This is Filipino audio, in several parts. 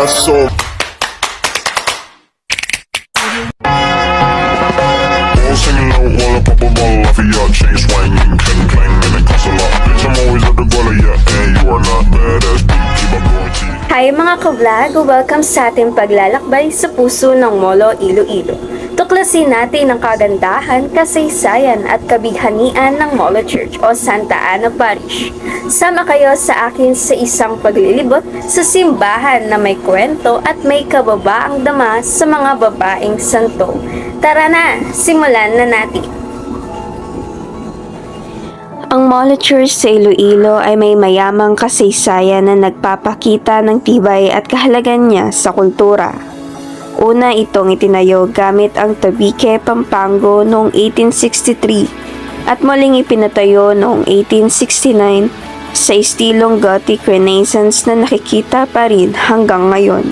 so singing low while I pop a bottle off of your chain swinging, clang clang, and it costs a lot. Bitch, I'm always at the guala, yeah, and you are not badass beat. Keep on going to you. Hi mga ka-vlog! Welcome sa ating paglalakbay sa puso ng Molo, Iloilo. Tuklasin natin ang kagandahan, kasaysayan at kabighanian ng Molo Church o Santa Ana Parish. Sama kayo sa akin sa isang paglilibot sa simbahan na may kwento at may kababaang dama sa mga babaeng santo. Tara na, simulan na natin! Ang Molo Church sa Iloilo ay may mayamang kasaysayan na nagpapakita ng tibay at kahalagan niya sa kultura. Una itong itinayo gamit ang Tabique, Pampango noong 1863 at muling ipinatayo noong 1869 sa estilong Gothic Renaissance na nakikita pa rin hanggang ngayon.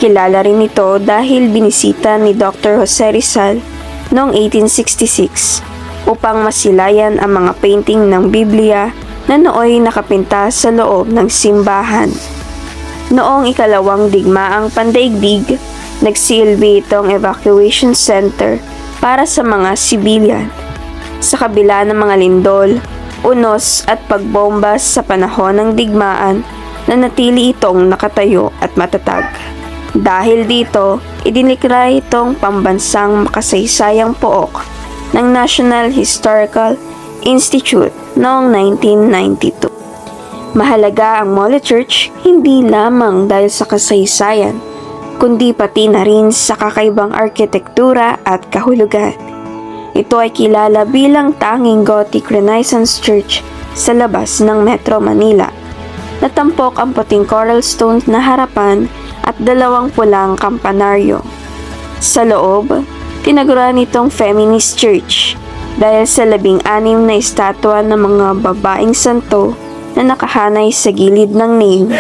Kilala rin ito dahil binisita ni Dr. Jose Rizal noong 1866 upang masilayan ang mga painting ng Biblia na nooy nakapinta sa loob ng simbahan. Noong ikalawang digmaang pandaigdig, nagsilbi itong evacuation center para sa mga sibilyan. Sa kabila ng mga lindol, unos at pagbomba sa panahon ng digmaan, nanatili itong nakatayo at matatag. Dahil dito, idiniklara itong pambansang makasaysayang pook ng National Historical Institute noong 1992. Mahalaga ang Molo Church hindi lamang dahil sa kasaysayan, kundi pati na rin sa kakaibang arkitektura at kahulugan. Ito ay kilala bilang tanging Gothic Renaissance Church sa labas ng Metro Manila. Natampok ang puting coral stone na harapan at dalawang pulang kampanaryo. Sa loob, tinaguran itong Feminist Church dahil sa 16 na estatwa ng mga babaeng santo na nakahanay sa gilid ng nave.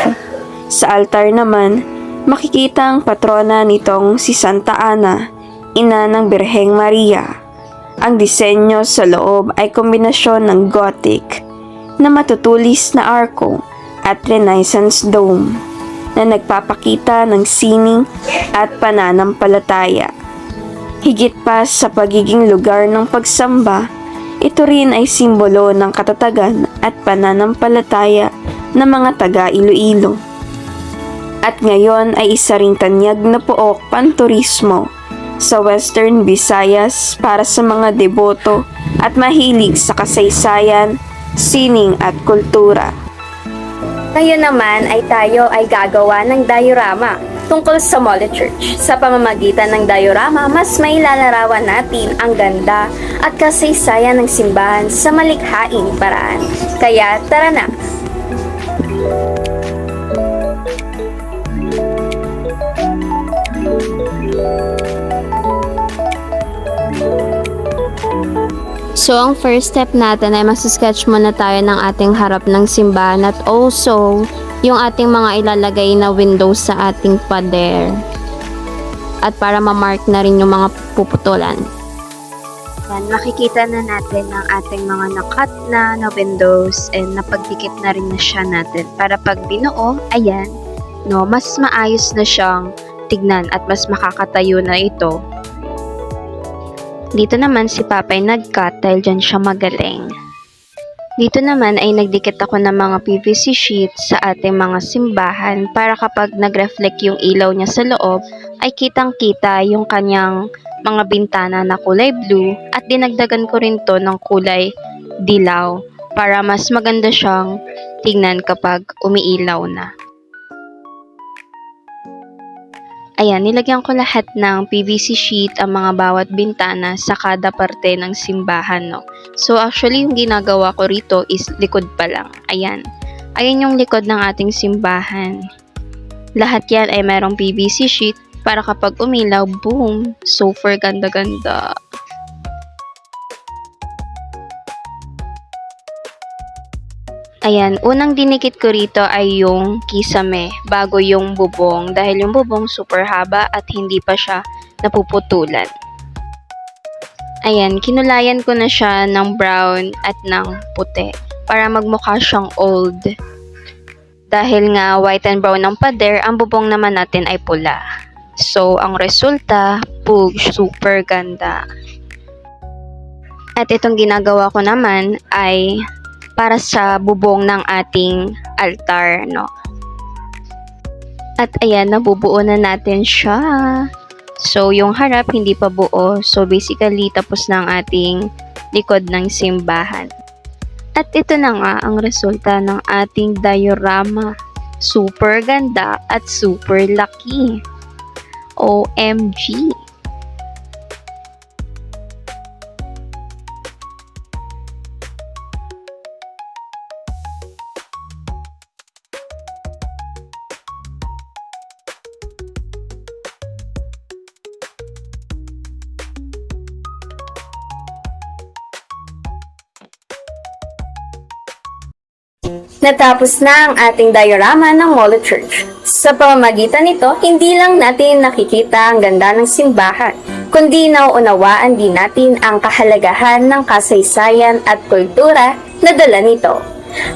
Sa altar naman, makikita ang patrona nitong si Santa Ana, ina ng Birheng Maria. Ang disenyo sa loob ay kombinasyon ng Gothic na matutulis na arko at Renaissance dome na nagpapakita ng sining at pananampalataya. Higit pa sa pagiging lugar ng pagsamba, ito rin ay simbolo ng katatagan at pananampalataya ng mga taga Iloilo. At ngayon ay isa ring tanyag na pook panturismo sa Western Visayas para sa mga deboto at mahilig sa kasaysayan, sining at kultura. Ngayon naman ay tayo ay gagawa ng diorama tungkol sa Molo Church. Sa pamamagitan ng diorama, mas may lalarawan natin ang ganda at kasaysayan ng simbahan sa malikhaing paraan. Kaya tara na! So, ang first step natin ay masusketch muna tayo ng ating harap ng simbahan at also yung ating mga ilalagay na windows sa ating pader. At para ma-mark na rin yung mga puputulan. Yan, makikita na natin ang ating mga nakat na windows and napagdikit na rin na siya natin. Para pag binuo, ayan, no, mas maayos na siyang tignan at mas makakatayo na ito. Dito naman si Papa ay nag-cut dahil dyan siya magaling. Dito naman ay nagdikit ako ng mga PVC sheets sa ating mga simbahan para kapag nag-reflect yung ilaw niya sa loob ay kitang-kita yung kanyang mga bintana na kulay blue at dinagdagan ko rin to ng kulay dilaw para mas maganda siyang tingnan kapag umiilaw na. Ayan, nilagyan ko lahat ng PVC sheet ang mga bawat bintana sa kada parte ng simbahan, no? So, actually, yung ginagawa ko rito is likod pa lang. Ayan. Ayan yung likod ng ating simbahan. Lahat yan ay merong PVC sheet para kapag umilaw, boom! Super ganda-ganda. Ayan, unang dinikit ko rito ay yung kisame bago yung bubong dahil yung bubong super haba at hindi pa siya napuputulan. Ayan, kinulayan ko na siya ng brown at ng puti para magmukha siyang old. Dahil nga white and brown ng pader, ang bubong naman natin ay pula. So, ang resulta, pug, super ganda. At itong ginagawa ko naman ay para sa bubong ng ating altar, no? At ayan, nabubuo na natin siya. So, yung harap hindi pa buo. So, basically, tapos na ang ating likod ng simbahan. At ito na nga ang resulta ng ating diorama. Super ganda at super laki. OMG! Natapos na ang ating diorama ng Molo Church. Sa pamamagitan nito, hindi lang natin nakikita ang ganda ng simbahan, kundi nauunawaan din natin ang kahalagahan ng kasaysayan at kultura na dala nito.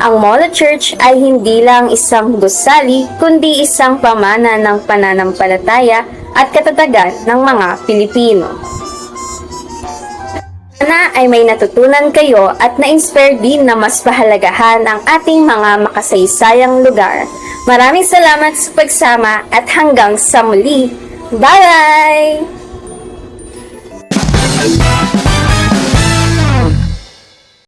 Ang Molo Church ay hindi lang isang gusali, kundi isang pamana ng pananampalataya at katatagan ng mga Pilipino. Sana ay may natutunan kayo at na-inspire din na mas pahalagahan ang ating mga makasaysayang lugar. Maraming salamat sa pagsama at hanggang sa muli. Bye!